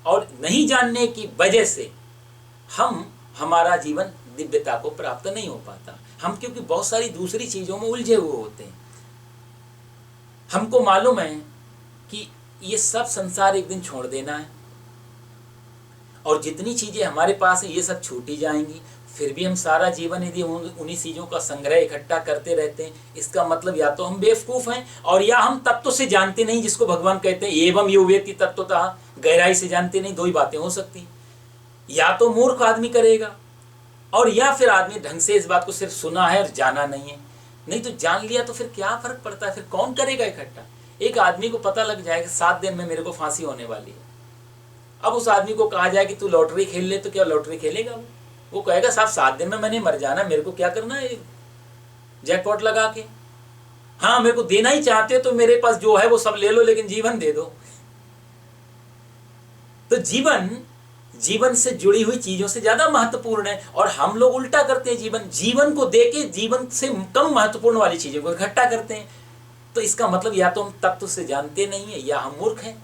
और नहीं जानने की वजह से हमारा जीवन दिव्यता को प्राप्त नहीं हो पाता। हम क्योंकि बहुत सारी दूसरी चीजों में उलझे हुए होते हैं। हमको मालूम है कि ये सब संसार एक दिन छोड़ देना है और जितनी चीजें हमारे पास है ये सब छूटी जाएंगी, फिर भी हम सारा जीवन यदि उन्हीं चीजों का संग्रह इकट्ठा करते रहते हैं, इसका मतलब या तो हम बेवकूफ हैं और या हम तत्व से जानते नहीं, जिसको भगवान कहते हैं एवं यो वेत्ति तत्वतः, गहराई से जानते नहीं। दो ही बातें हो सकती, या तो मूर्ख आदमी करेगा और या फिर आदमी ढंग से इस बात को सिर्फ सुना है और जाना नहीं है। नहीं तो जान लिया तो फिर क्या फर्क पड़ता है, फिर कौन करेगा इकट्ठा। एक आदमी को पता लग जाएगा 7 दिन में मेरे को फांसी होने वाली है, अब उस आदमी को कहा जाए कि तू लॉटरी खेल ले, तो क्या लॉटरी खेलेगा? वो कहेगा साहब 7 दिन में मैंने मर जाना, मेरे को क्या करना है जैकपॉट लगा के। हाँ मेरे को देना ही चाहते हो तो मेरे पास जो है वो सब ले लो, लेकिन जीवन दे दो। तो जीवन से जुड़ी हुई चीजों से ज्यादा महत्वपूर्ण है और हम लोग उल्टा करते हैं, जीवन को देके जीवन से कम महत्वपूर्ण वाली चीजों को इकट्ठा करते हैं। तो इसका मतलब या तो हम तत्व से जानते नहीं है या हम मूर्ख हैं।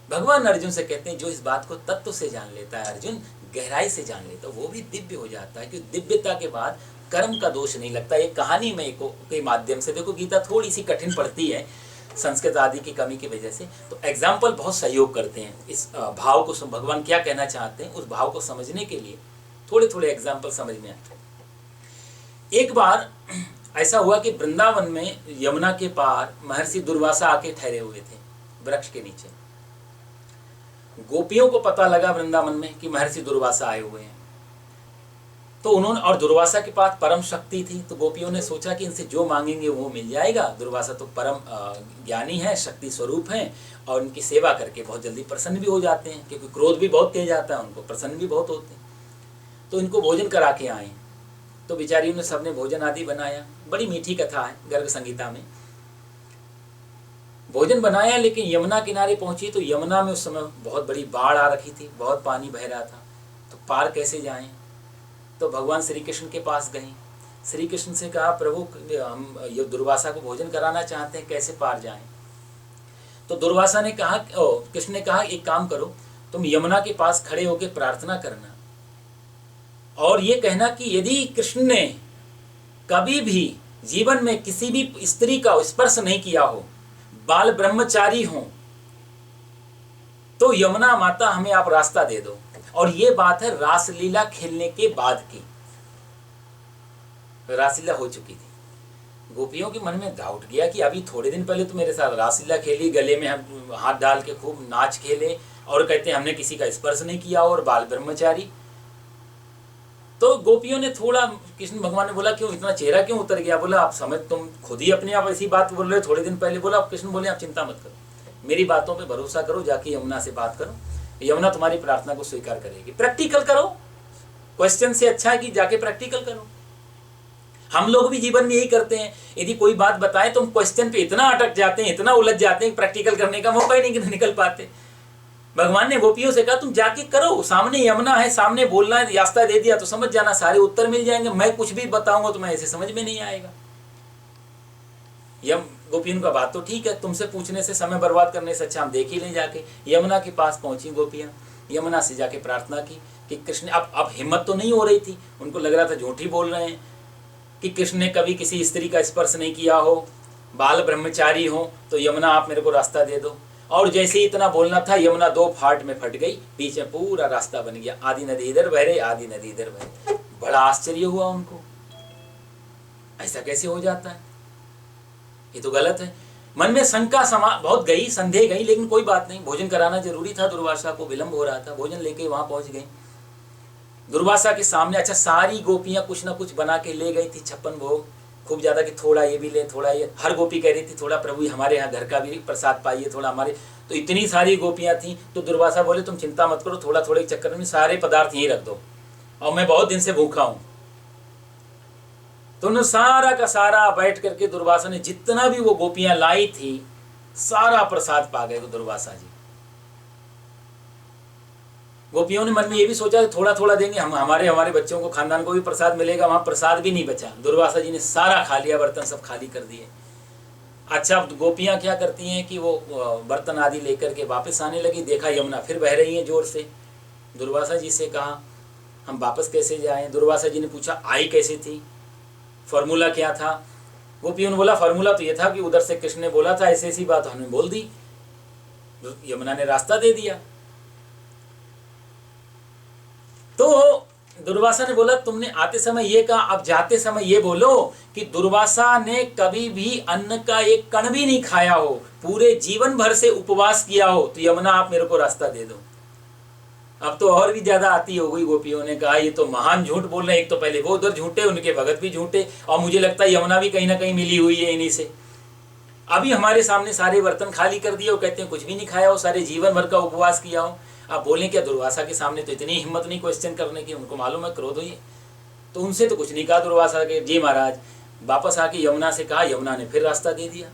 भगवान अर्जुन से कहते हैं जो इस बात को तत्व से जान लेता है अर्जुन, गहराई से जान लेता है, वो भी दिव्य हो जाता है, क्योंकि दिव्यता के बाद कर्म का दोष नहीं लगता। ये कहानी में के माध्यम से देखो, गीता थोड़ी सी कठिन पड़ती है संस्कृत आदि की कमी की वजह से, तो एग्जाम्पल बहुत सहयोग करते हैं इस भाव को, भगवान क्या कहना चाहते हैं उस भाव को समझने के लिए थोड़े थोड़े एग्जाम्पल समझ में आते हैं। एक बार ऐसा हुआ कि वृंदावन में यमुना के पार महर्षि दुर्वासा आके ठहरे हुए थे वृक्ष के नीचे। गोपियों को पता लगा वृंदावन में कि महर्षि दुर्वासा आए हुए हैं, तो उन्होंने, और दुर्वासा के पास परम शक्ति थी, तो गोपियों ने सोचा कि इनसे जो मांगेंगे वो मिल जाएगा। दुर्वासा तो परम ज्ञानी है, शक्ति स्वरूप हैं, और उनकी सेवा करके बहुत जल्दी प्रसन्न भी हो जाते हैं, क्योंकि क्रोध भी बहुत तेज आता है उनको, प्रसन्न भी बहुत होते हैं। तो इनको भोजन करा के आए, तो बेचारियों ने सबने भोजन आदि बनाया। बड़ी मीठी कथा है गर्ग संगीता में। भोजन बनाया, लेकिन यमुना किनारे पहुंची तो यमुना में उस समय बहुत बड़ी बाढ़ आ रखी थी, बहुत पानी बह रहा था, तो पार कैसे जाएं। तो भगवान श्री कृष्ण के पास गए, श्री कृष्ण से कहा प्रभु हम ये दुर्वासा को भोजन कराना चाहते हैं, कैसे पार जाएं। तो दुर्वासा ने कहा, कृष्ण ने कहा एक काम करो, तुम यमुना के पास खड़े होकर प्रार्थना करना और ये कहना कि यदि कृष्ण ने कभी भी जीवन में किसी भी स्त्री का स्पर्श नहीं किया हो, बाल ब्रह्मचारी हो, तो यमुना माता हमें आप रास्ता दे दो। और ये बात है रासलीला खेलने के बाद की, रासलीला हो चुकी थी। गोपियों के मन में डाउट गया कि अभी थोड़े दिन पहले तो मेरे साथ रासलीला खेली, गले में हम हाथ डाल के खूब नाच खेले, और कहते हैं हमने किसी का स्पर्श नहीं किया और बाल ब्रह्मचारी। तो गोपियों ने थोड़ा, कृष्ण भगवान ने बोला क्यों इतना चेहरा क्यों उतर गया। बोला आप समझ, तुम खुद ही अपने आप ऐसी बात बोल रहे हो थोड़े दिन पहले। बोला कृष्ण बोले आप चिंता मत करो, मेरी बातों पे भरोसा करो, जाके यमुना से बात करो, यमुना तुम्हारी प्रार्थना को स्वीकार करेगी। प्रैक्टिकल करो, क्वेश्चन से अच्छा है कि जाके प्रैक्टिकल करो। हम लोग भी जीवन में यही करते हैं, यदि कोई बात बताए तो हम क्वेश्चन पे इतना अटक जाते हैं, इतना उलझ जाते हैं, प्रैक्टिकल करने का मौका ही नहीं निकल पाते। भगवान ने गोपियों से कहा तुम जाके करो, सामने यमुना है, सामने बोलना है, रास्ता दे दिया तो समझ जाना, सारे उत्तर मिल जाएंगे। मैं कुछ भी बताऊंगा तो मैं ऐसे समझ में नहीं आएगा। गोपियों का बात तो ठीक है, तुमसे पूछने से समय बर्बाद करने से अच्छा हम देख ही नहीं। जाके यमुना के पास पहुंची गोपियां, यमुना से जाके प्रार्थना की कि कृष्ण, अब हिम्मत तो नहीं हो रही थी, उनको लग रहा था झूठी बोल रहे हैं, कि कृष्ण ने कभी किसी स्त्री का स्पर्श नहीं किया हो, बाल ब्रह्मचारी हो, तो यमुना आप मेरे को रास्ता दे दो। और जैसे ही इतना बोलना था, यमुना 2 फाट में फट गई, बीच में पूरा रास्ता बन गया, आधी नदी इधर बह रही, आधी नदी इधर बह रही। बड़ा आश्चर्य हुआ उनको, ऐसा कैसे हो जाता है, ये तो गलत है। मन में शंका बहुत गई, संदेह गई, लेकिन कोई बात नहीं, भोजन कराना जरूरी था, दुर्वासा को विलंब हो रहा था। भोजन लेके वहां पहुंच गई दुर्वासा के सामने। अच्छा, सारी गोपियां कुछ ना कुछ बना के ले गई थी, 56 भोग, खूब ज्यादा कि थोड़ा ये भी ले, थोड़ा ये, हर गोपी कह रही थी थोड़ा प्रभु हमारे यहाँ घर का भी प्रसाद पाइए, थोड़ा हमारे। तो इतनी सारी गोपियां थी, तो दुर्वासा बोले तुम चिंता मत करो, थोड़ा थोड़े चक्कर में सारे पदार्थ यहीं रख दो, और मैं बहुत दिन से भूखा हूं। तो उन्होंने सारा का सारा बैठ करके, दुर्वासा ने जितना भी वो गोपियां लाई थी सारा प्रसाद पा गए दुर्वासा जी। गोपियों ने मन में ये भी सोचा थोड़ा थोड़ा देंगे हम, हमारे बच्चों को, खानदान को भी प्रसाद मिलेगा। वहां प्रसाद भी नहीं बचा, दुर्वासा जी ने सारा खा लिया, बर्तन सब खाली कर दिए। अच्छा, अब गोपियाँ क्या करती हैं कि वो बर्तन आदि लेकर के वापस आने लगी, देखा यमुना फिर बह रही है जोर से। दुर्वासा जी से कहा हम वापस कैसे जाएं? दुर्वासा जी ने पूछा आई कैसी थी, फॉर्मूला क्या था? गोपियों ने बोला फॉर्मूला तो ये था कि उधर से कृष्ण ने बोला था ऐसी ऐसी बात, हमने बोल दी, यमुना ने रास्ता दे दिया। तो दुर्वासा ने बोला तुमने आते समय ये कहा, अब जाते समय ये बोलो कि दुर्वासा ने कभी भी अन्न का एक कण भी नहीं खाया हो, पूरे जीवन भर से उपवास किया हो, तो यमुना आप मेरे को रास्ता दे दो। अब तो और भी ज्यादा आती हो गई। गोपियों ने कहा ये तो महान झूठ बोल रहे हैं, एक तो पहले वो उधर झूठे, उनके भगत भी झूठे, और मुझे लगता है यमुना भी कहीं ना कहीं मिली हुई है इन्हीं से। अभी हमारे सामने सारे बर्तन खाली कर दिए, वो कहते हैं कुछ भी नहीं खाया हो, सारे जीवन भर का उपवास किया हो। आप बोलें क्या दुर्वासा के सामने तो इतनी हिम्मत नहीं क्वेश्चन करने की, उनको मालूम है क्रोध हुई, तो उनसे तो कुछ नहीं कहा दुर्वासा के जी महाराज। वापस आके यमुना से कहा, यमुना ने फिर रास्ता दे दिया।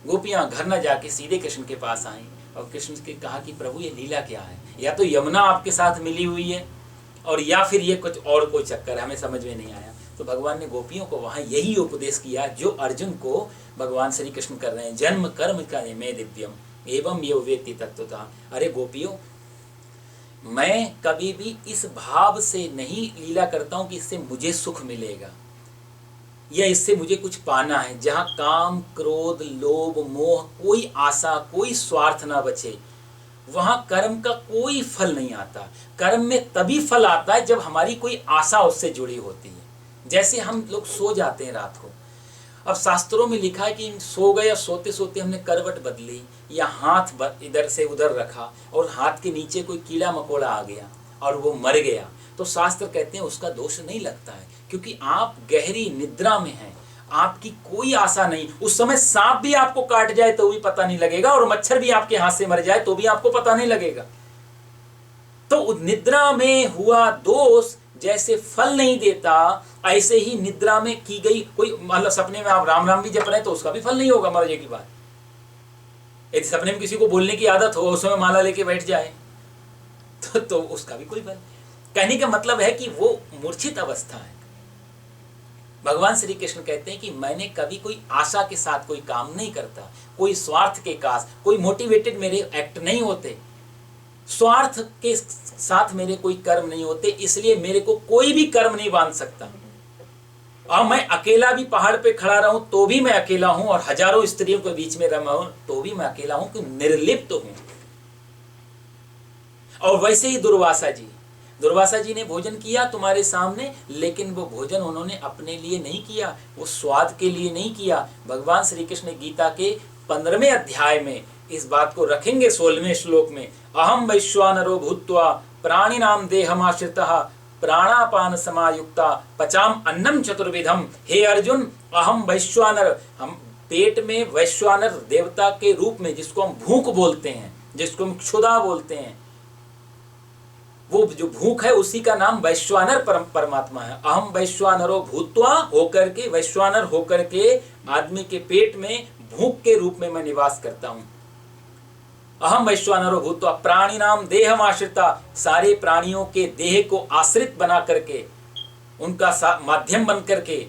गोपियां घर न जाके सीधे कृष्ण के पास आई और कृष्ण के कहा कि प्रभु ये लीला क्या है, या तो यमुना आपके साथ मिली हुई है और या फिर ये कुछ और कोई चक्कर है, हमें समझ में नहीं आया। तो भगवान ने गोपियों को वहां यही उपदेश किया जो अर्जुन को भगवान श्री कृष्ण कर रहे हैं, जन्म कर्म का मैं दिव्यम एवं ये वेत्ति तत्वतः। अरे गोपियों, मैं कभी भी इस भाव से नहीं लीला करता हूं कि इससे मुझे सुख मिलेगा या इससे मुझे कुछ पाना है। जहां काम क्रोध लोभ मोह कोई आशा कोई स्वार्थ ना बचे, वहां कर्म का कोई फल नहीं आता। कर्म में तभी फल आता है जब हमारी कोई आशा उससे जुड़ी होती है। जैसे हम लोग सो जाते हैं रात को, अब शास्त्रों में लिखा है कि सो गए, सोते सोते हमने करवट बदली या हाथ इधर से उधर रखा और हाथ के नीचे कोई कीड़ा मकोड़ा आ गया और वो मर गया, तो शास्त्र कहते हैं उसका दोष नहीं लगता है, क्योंकि आप गहरी निद्रा में हैं, आपकी कोई आशा नहीं। उस समय सांप भी आपको काट जाए तो भी पता नहीं लगेगा और मच्छर भी आपके हाथ से मर जाए तो भी आपको पता नहीं लगेगा। तो निद्रा में हुआ दोष जैसे फल नहीं देता, ऐसे ही निद्रा में की गई कोई, मतलब सपने में आप राम राम भी जप रहे हैं तो उसका भी फल नहीं होगा मरने के बाद। यदि सपने में किसी को बोलने की आदत हो, उस समय माला लेके बैठ जाए तो उसका भी कोई फल। कहने का मतलब है कि वो मूर्छित अवस्था है। भगवान श्री कृष्ण कहते हैं कि मैंने कभी कोई आशा के साथ कोई काम नहीं करता, कोई स्वार्थ के काज, कोई मोटिवेटेड मेरे एक्ट नहीं होते, स्वार्थ के साथ मेरे कोई कर्म नहीं होते, इसलिए मेरे को कोई भी कर्म नहीं बांध सकता। और मैं अकेला भी पहाड़ पे खड़ा रहूं तो भी मैं अकेला हूं, और हजारों स्त्रियों के बीच में रहा हूं तो भी मैं अकेला हूं, कि निर्लिप्त हूं। और वैसे ही दुर्वासा जी ने भोजन किया तुम्हारे सामने, लेकिन वो भोजन उन्होंने अपने लिए नहीं किया, वो स्वाद के लिए नहीं किया। भगवान श्री कृष्ण गीता के 15वें अध्याय में इस बात को रखेंगे 16वें श्लोक में, अहम वैश्वानरो भूत्वा प्राणिनाम देहमाश्रितः प्राणापान समायुक्ता पचाम अन्नम चतुर्विधम। हे अर्जुन, अहम वैश्वानर, हम पेट में वैश्वानर देवता के रूप में, जिसको हम भूख बोलते हैं, जिसको हम क्षुधा बोलते हैं, वो जो भूख है उसी का नाम वैश्वानर परमात्मा है। अहम वैश्वानरो भूत्वा, होकर के वैश्वानर होकर के आदमी के पेट में भूख के रूप में मैं निवास करता हूं। अहम वैश्वानरो भूत्वा प्राणिनाम देहमाश्रिता, सारे प्राणियों के देह को आश्रित बना करके, उनका माध्यम बन करके,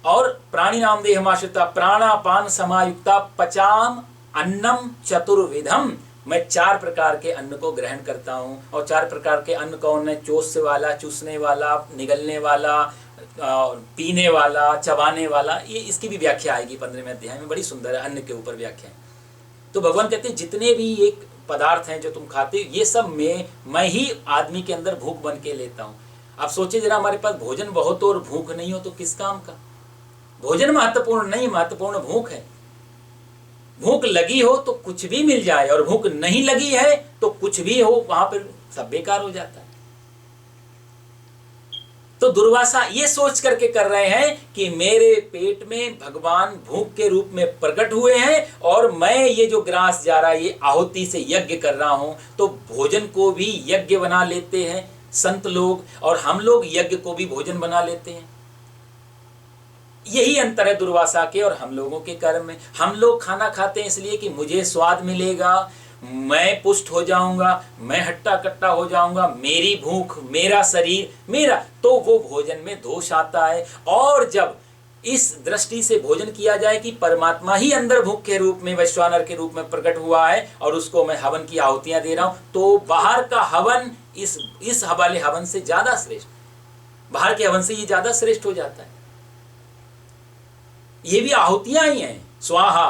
और प्राणिनाम देहमाश्रिता प्राणापान समायुक्ता पचाम अन्नम चतुर्विधम, मैं 4 प्रकार के अन्न को ग्रहण करता हूं। और 4 प्रकार के अन्न कौन है? चोस वाला, चूसने वाला, निगलने वाला, पीने वाला, चबाने वाला। ये इसकी भी व्याख्या आएगी 15वें अध्याय में, बड़ी सुंदर है अन्न के ऊपर व्याख्या। तो भगवान कहते हैं जितने भी एक पदार्थ हैं जो तुम खाते हो, ये सब मैं ही आदमी के अंदर भूख बन के लेता हूं। आप सोचिए जरा, हमारे पास भोजन बहुत हो और भूख नहीं हो तो किस काम का? भोजन महत्वपूर्ण नहीं, महत्वपूर्ण भूख है। भूख लगी हो तो कुछ भी मिल जाए, और भूख नहीं लगी है तो कुछ भी हो, वहां पर सब बेकार हो जाता है। तो दुर्वासा ये सोच करके कर रहे हैं कि मेरे पेट में भगवान भूख के रूप में प्रकट हुए हैं, और मैं ये जो ग्रास जा रहा है ये आहुति से यज्ञ कर रहा हूं। तो भोजन को भी यज्ञ बना लेते हैं संत लोग, और हम लोग यज्ञ को भी भोजन बना लेते हैं। यही अंतर है दुर्वासा के और हम लोगों के कर्म में। हम लोग खाना खाते हैं इसलिए कि मुझे स्वाद मिलेगा, मैं पुष्ट हो जाऊंगा, मैं हट्टा कट्टा हो जाऊंगा, मेरी भूख, मेरा शरीर, मेरा, तो वो भोजन में दोष आता है। और जब इस दृष्टि से भोजन किया जाए कि परमात्मा ही अंदर भूख के रूप में, वैश्वानर के रूप में प्रकट हुआ है और उसको मैं हवन की आहुतियां दे रहा हूं, तो बाहर का हवन इस वाले हवन से ज्यादा श्रेष्ठ, बाहर के हवन से ये ज्यादा श्रेष्ठ हो जाता है। ये भी आहुतियां ही हैं। स्वाहा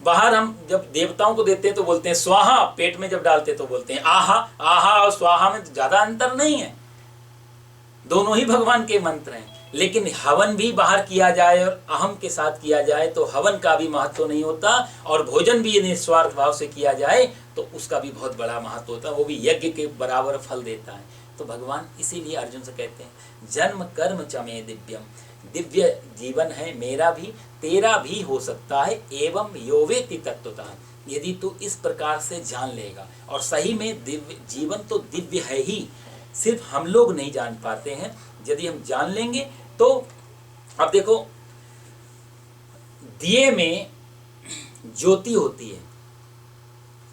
बाहर हम जब देवताओं को देते हैं तो बोलते हैं स्वाहा, पेट में जब डालते तो बोलते हैं आहा। आहा और स्वाहा में तो ज्यादा अंतर नहीं है, दोनों ही भगवान के मंत्र हैं। लेकिन हवन भी बाहर किया जाए और अहम के साथ किया जाए तो हवन का भी महत्व नहीं होता, और भोजन भी निस्वार्थ भाव से किया जाए तो उसका भी बहुत बड़ा महत्व होता है, वो भी यज्ञ के बराबर फल देता है। तो भगवान इसीलिए अर्जुन से कहते हैं जन्म कर्म च मे दिव्यम, दिव्य जीवन है मेरा भी, तेरा भी हो सकता है। एवं योवेति तत्वतः, यदि तू इस प्रकार से जान लेगा। और सही में दिव्य जीवन तो दिव्य है ही, सिर्फ हम लोग नहीं जान पाते हैं। यदि हम जान लेंगे तो अब देखो, दिए में ज्योति होती है,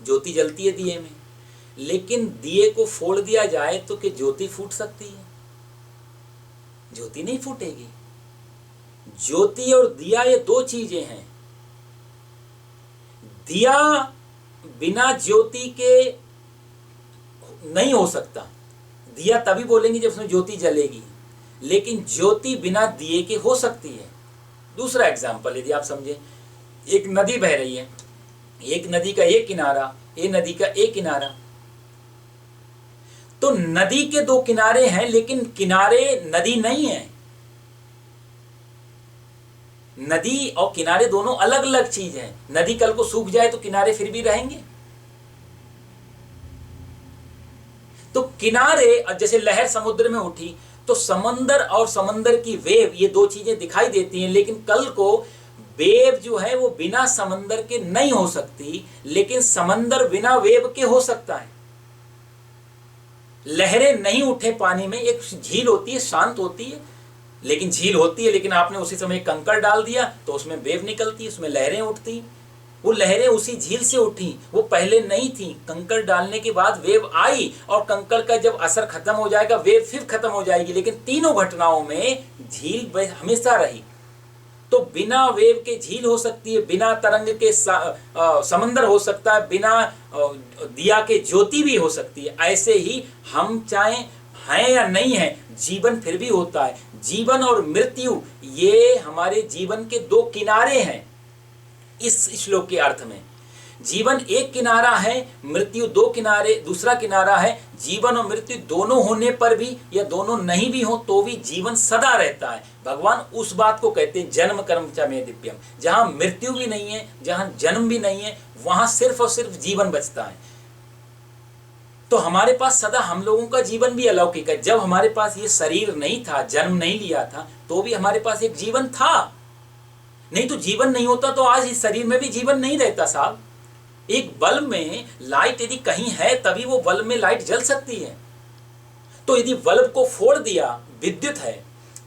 ज्योति जलती है दिए में, लेकिन दिए को फोड़ दिया जाए तो क्या ज्योति फूट सकती है? ज्योति नहीं फूटेगी। ज्योति और दिया ये दो चीजें हैं। दिया बिना ज्योति के नहीं हो सकता। दिया तभी बोलेंगे जब उसमें ज्योति जलेगी, लेकिन ज्योति बिना दिए के हो सकती है। दूसरा एग्जाम्पल यदि आप समझे, एक नदी बह रही है, एक नदी का एक किनारा, एक नदी का एक किनारा, तो नदी के दो किनारे हैं लेकिन किनारे नदी नहीं है। नदी और किनारे दोनों अलग अलग चीज हैं। नदी कल को सूख जाए तो किनारे फिर भी रहेंगे। तो किनारे, जैसे लहर समुद्र में उठी तो समंदर और समंदर की वेव, ये दो चीजें दिखाई देती हैं, लेकिन कल को वेव जो है वो बिना समंदर के नहीं हो सकती, लेकिन समंदर बिना वेव के हो सकता है। लहरें नहीं उठे पानी में, एक झील होती है, शांत होती है, लेकिन झील होती है, लेकिन आपने उसी समय कंकड़ डाल दिया तो उसमें वेव निकलती है, उसमें लहरें उठती। वो लहरें उसी झील से उठी, वो पहले नहीं थी। कंकड़ डालने के बाद वेव आई, और कंकड़ का जब असर खत्म हो जाएगा वेव फिर खत्म हो जाएगी, लेकिन तीनों घटनाओं में झील हमेशा रही। तो बिना वेव के झील हो सकती है, बिना तरंग के समंदर हो सकता है, बिना दिया के ज्योति भी हो सकती है। ऐसे ही हम चाहे हैं या नहीं है, जीवन फिर भी होता है। जीवन और मृत्यु ये हमारे जीवन के दो किनारे हैं। इस श्लोक के अर्थ में जीवन एक किनारा है, मृत्यु दो किनारे, दूसरा किनारा है। जीवन और मृत्यु दोनों होने पर भी या दोनों नहीं भी हो तो भी जीवन सदा रहता है। भगवान उस बात को कहते हैं जन्म कर्म च मे दिव्यम। जहां मृत्यु भी नहीं है, जहां जन्म भी नहीं है, वहां सिर्फ और सिर्फ जीवन बचता है। तो हमारे पास सदा हम लोगों का जीवन भी अलौकिक है। जब हमारे पास ये शरीर नहीं था, जन्म नहीं लिया था, तो भी हमारे पास एक जीवन था। नहीं तो जीवन नहीं होता तो आज इस शरीर में भी जीवन नहीं रहता साहब। एक बल्ब में लाइट यदि कहीं है तभी वो बल्ब में लाइट जल सकती है। तो यदि बल्ब को फोड़ दिया, विद्युत है,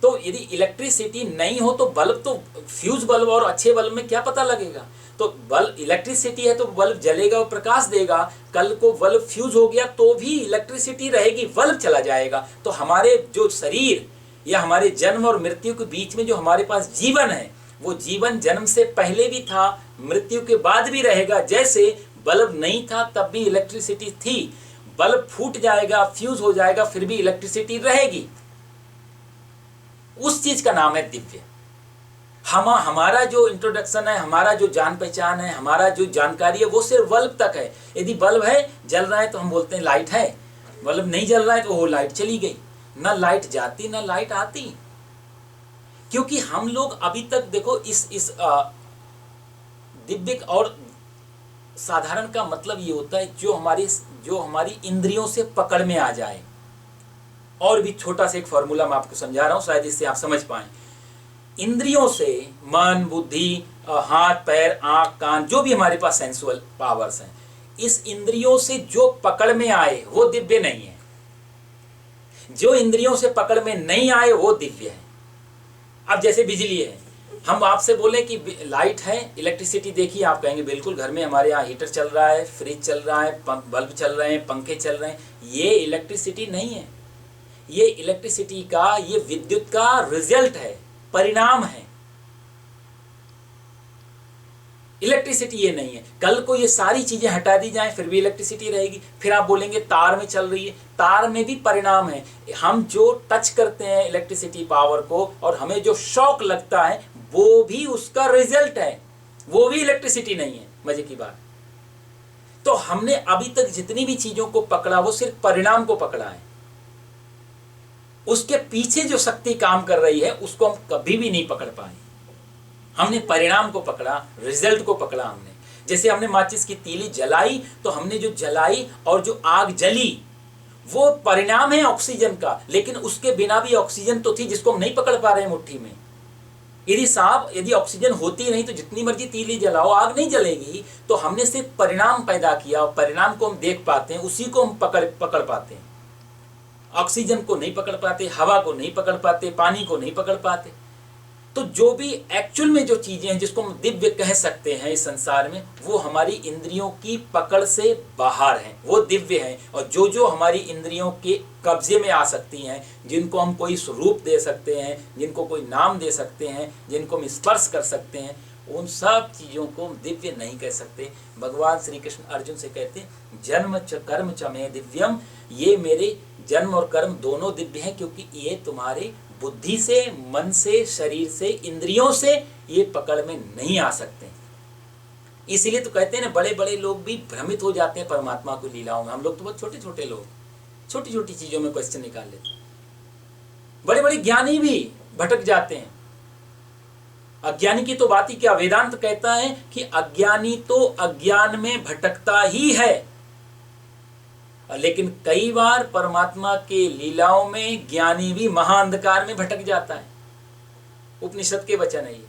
तो यदि इलेक्ट्रिसिटी नहीं हो तो बल्ब तो, फ्यूज बल्ब और अच्छे बल्ब में क्या पता लगेगा। तो बल्ब, इलेक्ट्रिसिटी है तो बल्ब जलेगा और प्रकाश देगा। कल को बल्ब फ्यूज हो गया तो भी इलेक्ट्रिसिटी रहेगी, बल्ब चला जाएगा। तो हमारे जो शरीर या हमारे जन्म और मृत्यु के बीच में जो हमारे पास जीवन है, वो जीवन जन्म से पहले भी था, मृत्यु के बाद भी रहेगा। जैसे बल्ब नहीं था तब भी इलेक्ट्रिसिटी थी, बल्ब फूट जाएगा, फ्यूज हो जाएगा, फिर भी इलेक्ट्रिसिटी रहेगी। उस चीज का नाम है दिव्य। हमारा जो इंट्रोडक्शन है, हमारा जो जान पहचान है, हमारा जो जानकारी है, वो सिर्फ बल्ब तक है। यदि बल्ब है, जल रहा है तो हम बोलते हैं लाइट है। बल्ब नहीं जल रहा है तो वो लाइट चली गई। ना लाइट जाती ना लाइट आती। क्योंकि हम लोग अभी तक देखो इस दिव्य और साधारण का मतलब ये होता है जो हमारी इंद्रियों से पकड़ में आ जाए। और भी छोटा सा एक फॉर्मूला मैं आपको समझा रहा हूं, शायद इससे आप समझ पाए। इंद्रियों से, मन, बुद्धि, हाथ, पैर, आंख, कान, जो भी हमारे पास सेंसुअल पावर्स हैं, इस इंद्रियों से जो पकड़ में आए वो दिव्य नहीं है। जो इंद्रियों से पकड़ में नहीं आए वो दिव्य है। अब जैसे बिजली है, हम आपसे बोले कि लाइट है, इलेक्ट्रिसिटी देखिए, आप कहेंगे बिल्कुल, घर में हमारे यहाँ हीटर चल रहा है, फ्रिज चल रहा है, बल्ब चल रहे हैं, पंखे चल रहे हैं। ये इलेक्ट्रिसिटी नहीं है। ये इलेक्ट्रिसिटी का, ये विद्युत का रिजल्ट है, परिणाम है। इलेक्ट्रिसिटी ये नहीं है। कल को ये सारी चीजें हटा दी जाएं फिर भी इलेक्ट्रिसिटी रहेगी। फिर आप बोलेंगे तार में चल रही है, तार में भी परिणाम है। हम जो टच करते हैं इलेक्ट्रिसिटी पावर को और हमें जो शॉक लगता है वो भी उसका रिजल्ट है, वो भी इलेक्ट्रिसिटी नहीं है। मजे की बात, तो हमने अभी तक जितनी भी चीजों को पकड़ा वो सिर्फ परिणाम को पकड़ा है। उसके पीछे जो शक्ति काम कर रही है उसको हम कभी भी नहीं पकड़ पाए। हमने परिणाम को पकड़ा, रिजल्ट को पकड़ा हमने। जैसे हमने माचिस की तीली जलाई तो हमने जो जलाई और जो आग जली वो परिणाम है ऑक्सीजन का, लेकिन उसके बिना भी ऑक्सीजन तो थी जिसको हम नहीं पकड़ पा रहे हैं मुट्ठी में। यदि ऑक्सीजन होती नहीं तो जितनी मर्जी तीली जलाओ आग नहीं जलेगी। तो हमने सिर्फ परिणाम पैदा किया और परिणाम को हम देख पाते हैं, उसी को हम पकड़ पाते हैं। ऑक्सीजन को नहीं पकड़ पाते, हवा को नहीं पकड़ पाते, पानी को नहीं पकड़ पाते। तो जो भी एक्चुअल में जो चीजें हैं जिसको हम दिव्य कह सकते हैं इस संसार में, वो हमारी इंद्रियों की पकड़ से बाहर हैं, वो दिव्य हैं। और जो जो हमारी इंद्रियों के कब्जे में आ सकती हैं, जिनको हम कोई स्वरूप दे सकते हैं, जिनको कोई नाम दे सकते हैं, जिनको हम स्पर्श कर सकते हैं, उन सब चीज़ों को हम दिव्य नहीं कह सकते। भगवान श्री कृष्ण अर्जुन से कहते हैं जन्म च कर्म च मे दिव्यम, ये मेरे जन्म और कर्म दोनों दिव्य हैं, क्योंकि ये तुम्हारे बुद्धि से, मन से, शरीर से, इंद्रियों से ये पकड़ में नहीं आ सकते। इसीलिए तो कहते हैं ना, बड़े बड़े लोग भी भ्रमित हो जाते हैं परमात्मा को लीलाओं में। हम लोग तो बहुत छोटे छोटे लोग छोटी छोटी चीजों में क्वेश्चन निकाल लेते हैं। बड़े बड़े ज्ञानी भी भटक जाते हैं। अज्ञानी की तो बात ही क्या, वेदांत कहता है कि अज्ञानी तो अज्ञान में भटकता ही है, लेकिन कई बार परमात्मा के लीलाओं में ज्ञानी भी महाअंधकार में भटक जाता है। उपनिषद के वचन है ये।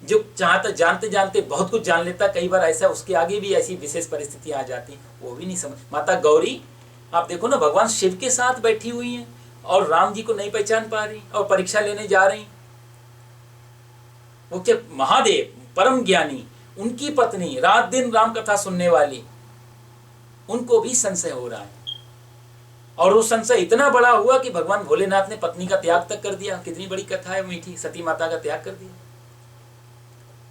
जो चाहता जानते जानते बहुत कुछ जान लेता, कई बार ऐसा उसके आगे भी ऐसी विशेष परिस्थितियां आ जाती, वो भी नहीं समझ। माता गौरी आप देखो ना, भगवान शिव के साथ बैठी हुई हैं और राम जी को नहीं पहचान पा रही और परीक्षा लेने जा रही। वो क्या महादेव परम ज्ञानी, उनकी पत्नी रात दिन राम कथा सुनने वाली, उनको भी संशय हो रहा है। और वो संशय इतना बड़ा हुआ कि भगवान भोलेनाथ ने पत्नी का त्याग तक कर दिया। कितनी बड़ी कथा है मीठी, सती माता का त्याग कर दिया।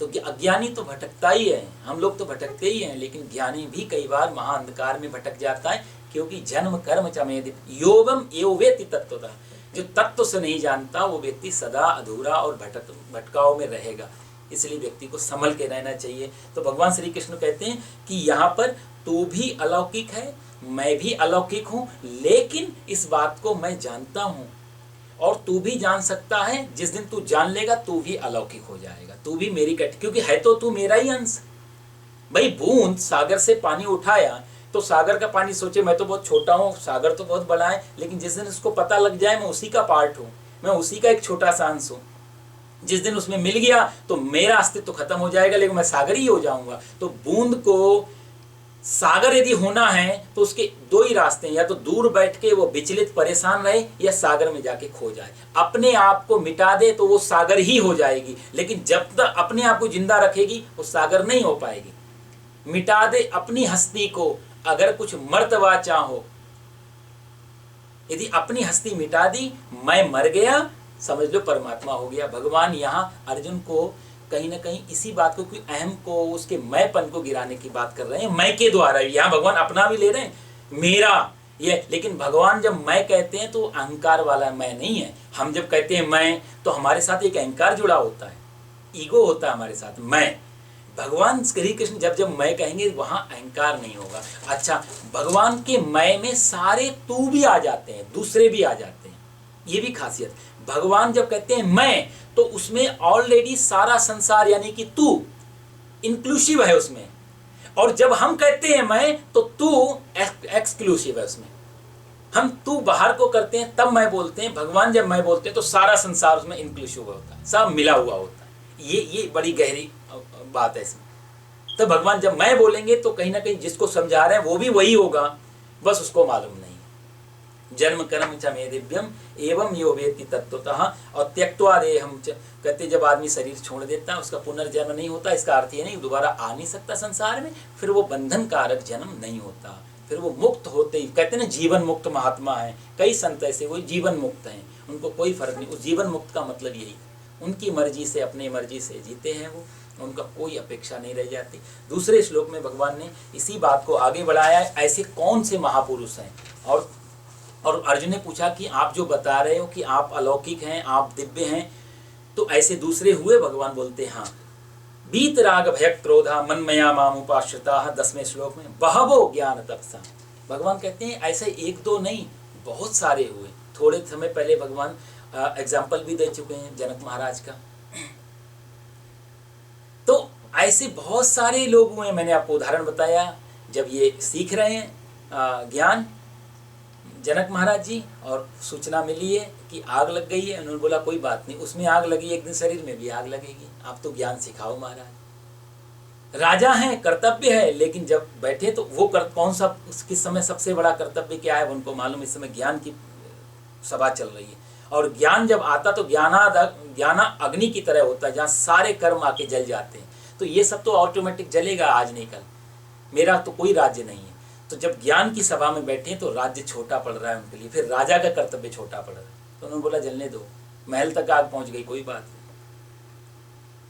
तो अज्ञानी तो भटकता ही है, हम लोग तो भटकते ही हैं, लेकिन ज्ञानी भी कई बार महाअंधकार में भटक जाता है, क्योंकि जन्म कर्म च मे दिव्यम योगम एव वेत्ति तत्वतः। जो तत्व से नहीं जानता वो व्यक्ति सदा अधूरा और भटकाव में रहेगा। इसलिए व्यक्ति को संभल के रहना चाहिए। तो भगवान श्री कृष्ण कहते हैं कि यहाँ पर तू भी अलौकिक है, मैं भी अलौकिक हूँ, लेकिन इस बात को मैं जानता हूँ और तू भी जान सकता है। जिस दिन तू जान लेगा तू भी अलौकिक हो जाएगा, तू भी मेरी क्योंकि है तो तू मेरा ही अंश। भाई बूंद सागर से पानी उठाया तो सागर का पानी सोचे मैं तो बहुत छोटा हूँ, सागर तो बहुत बड़ा है, लेकिन जिस दिन उसको पता लग जाए मैं उसी का पार्ट हूँ, मैं उसी का एक छोटा सा अंश हूँ। जिस दिन उसमें मिल गया तो मेरा अस्तित्व खत्म हो जाएगा, लेकिन मैं सागर ही हो जाऊंगा। तो बूंद को सागर यदि होना है तो उसके दो ही रास्ते हैं, या तो दूर बैठ के वो विचलित परेशान रहे या सागर में जाके खो जाए। अपने आप को मिटा दे तो वो सागर ही हो जाएगी, लेकिन जब तक अपने आप को जिंदा रखेगी वो सागर नहीं हो पाएगी। मिटा दे अपनी हस्ती को, अगर कुछ मर्तबा चाहो। यदि अपनी हस्ती मिटा दी, मैं मर गया, समझ लो परमात्मा हो गया। भगवान यहाँ अर्जुन को कहीं ना कहीं इसी बात को, कि अहम को, उसके मैंपन को गिराने की बात कर रहे हैं। मैं के द्वारा यहाँ भगवान अपना भी ले रहे हैं, मेरा ये। लेकिन भगवान जब मैं कहते हैं तो अहंकार वाला मैं नहीं है। हम जब कहते हैं मैं, तो हमारे साथ एक अहंकार जुड़ा होता है, ईगो होता है हमारे साथ। मैं भगवान श्री कृष्ण जब मैं कहेंगे वहां अहंकार नहीं होगा। अच्छा, भगवान के मैं में सारे तू भी आ जाते हैं, दूसरे भी आ जाते हैं, ये भी खासियत। भगवान जब कहते हैं मैं, तो उसमें ऑलरेडी सारा संसार यानी कि तू इंक्लूसिव है उसमें। और जब हम कहते हैं मैं, तो तू एक्सक्लूसिव है उसमें। हम तू बाहर को करते हैं तब मैं बोलते हैं, भगवान जब मैं बोलते हैं तो सारा संसार उसमें इंक्लूसिव होता है, सब मिला हुआ होता है। ये बड़ी गहरी बात है इसमें। तो भगवान जब मैं बोलेंगे तो कहीं ना कहीं जिसको समझा रहे हैं वो भी वही होगा, बस उसको मालूम नहीं। जन्म कर्म च मे दिव्यम एवं यो वेत्ति तत्वतः। और त्यक्त्वा देहं च, कहते जब आदमी शरीर छोड़ देता है उसका पुनर्जन्म नहीं होता। इसका अर्थ ये नहीं दोबारा आ नहीं सकता संसार में, फिर वो बंधन कारक जन्म नहीं होता, फिर वो मुक्त होते ही, कहते ना जीवन मुक्त महात्मा है। कई संत ऐसे वो जीवन मुक्त हैं, उनको कोई फर्क नहीं। उस जीवन मुक्त का मतलब यही, उनकी मर्जी से, अपनी मर्जी से जीते हैं वो, उनका कोई अपेक्षा नहीं रह जाती। दूसरे श्लोक में भगवान ने इसी बात को आगे बढ़ाया है, ऐसे कौन से महापुरुष हैं। और अर्जुन ने पूछा कि आप जो बता रहे हो कि आप अलौकिक हैं, आप दिव्य हैं, तो ऐसे दूसरे हुए? भगवान बोलते हाँ। बीत राग भय क्रोधा मनमया मामुपाश्रिता, 10वें श्लोक में बहवो ज्ञान तपसा। भगवान कहते हैं ऐसे एक दो नहीं, बहुत सारे हुए। थोड़े समय पहले भगवान एग्जाम्पल भी दे चुके हैं जनक महाराज का। तो ऐसे बहुत सारे लोग हुए। मैंने आपको उदाहरण बताया, जब ये सीख रहे हैं ज्ञान जनक महाराज जी, और सूचना मिली है कि आग लग गई है, उन्होंने बोला कोई बात नहीं, उसमें आग लगी, एक दिन शरीर में भी आग लगेगी, आप तो ज्ञान सिखाओ महाराज। राजा हैं, कर्तव्य है, लेकिन जब बैठे तो वो कौन सा किस समय सबसे बड़ा कर्तव्य क्या है उनको मालूम। इस समय ज्ञान की सभा चल रही है, और ज्ञान जब आता तो ज्ञाना अग्नि की तरह होता है, जहाँ सारे कर्म आके जल जाते हैं। तो ये सब तो ऑटोमेटिक जलेगा आज नहीं कल, मेरा तो कोई राज्य नहीं है। तो जब ज्ञान की सभा में बैठे तो राज्य छोटा पड़ रहा है उनके लिए, फिर राजा का कर्तव्य छोटा पड़ रहा है, तो उन्होंने बोला जलने दो, महल तक आग पहुंच गई, कोई बात नहीं।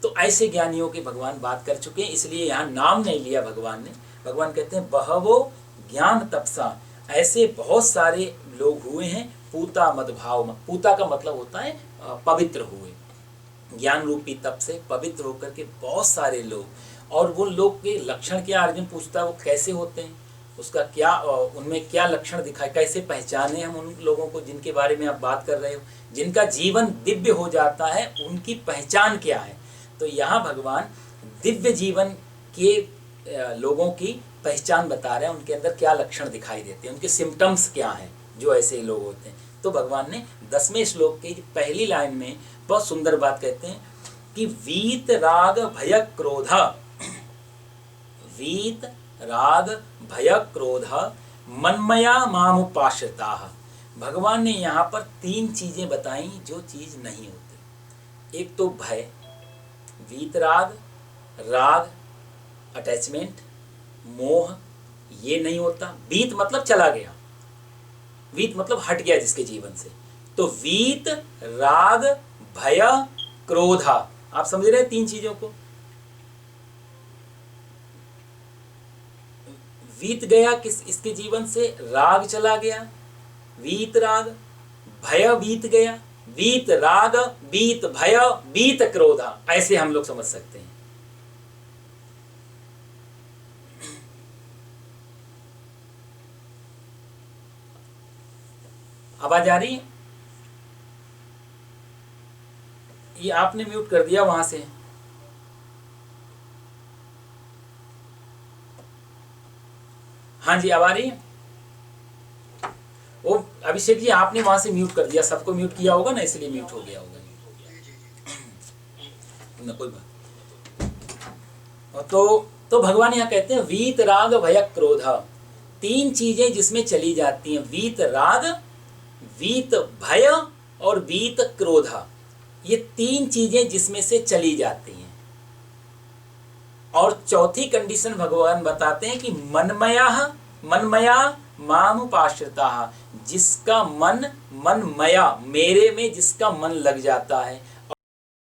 तो ऐसे ज्ञानियों के भगवान बात कर चुके हैं, इसलिए यहाँ नाम नहीं लिया भगवान ने। भगवान कहते हैं बहवो ज्ञान तपसा, ऐसे बहुत सारे लोग हुए हैं पूता मदभाव। पूता का मतलब होता है पवित्र हुए, ज्ञान रूपी तप से पवित्र होकर के बहुत सारे लोग। और वो लोग के लक्षण क्या, अर्जुन पूछता है वो कैसे होते हैं, उसका क्या, उनमें क्या लक्षण दिखाए, कैसे पहचाने हम उन लोगों को जिनके बारे में आप बात कर रहे हो, जिनका जीवन दिव्य हो जाता है, उनकी पहचान क्या है। तो यहाँ भगवान दिव्य जीवन के लोगों की पहचान बता रहे हैं, उनके अंदर क्या लक्षण दिखाई देते हैं, उनके सिम्टम्स क्या हैं जो ऐसे लोग होते हैं। तो भगवान ने 10वें श्लोक की पहली लाइन में बहुत सुंदर बात कहते हैं कि वीत राग भय क्रोध, वीत राग भय क्रोध मनमया मामुपाश्रिता। भगवान ने यहाँ पर 3 चीजें बताई जो चीज नहीं होती। एक तो भय, वीतराग, राग अटैचमेंट, मोह, ये नहीं होता। वीत मतलब चला गया, वीत मतलब हट गया जिसके जीवन से। तो वीत राग भय क्रोधा, आप समझ रहे हैं 3 चीजों को। वीत गया किस, इसके जीवन से राग चला गया, वीत राग, भय वीत गया, वीत राग, वीत भय, वीत क्रोधा, ऐसे हम लोग समझ सकते हैं। आवाज आ रही है? ये आपने म्यूट कर दिया वहां से। हाँ जी, आवाज आ रही है? वो अभिषेक जी आपने वहां से म्यूट कर दिया, सबको म्यूट किया होगा ना, इसलिए म्यूट हो गया होगा ना, कोई बात। तो भगवान यहाँ कहते हैं वीत राग भय क्रोध, 3 चीजें जिसमें चली जाती हैं, वीत राग, वीत भय और वीत क्रोध, ये 3 चीजें जिसमें से चली जाती हैं। और चौथी कंडीशन भगवान बताते हैं कि मनमया मामुपाश्रिता, जिसका मन मनमया, मेरे में जिसका मन लग जाता है,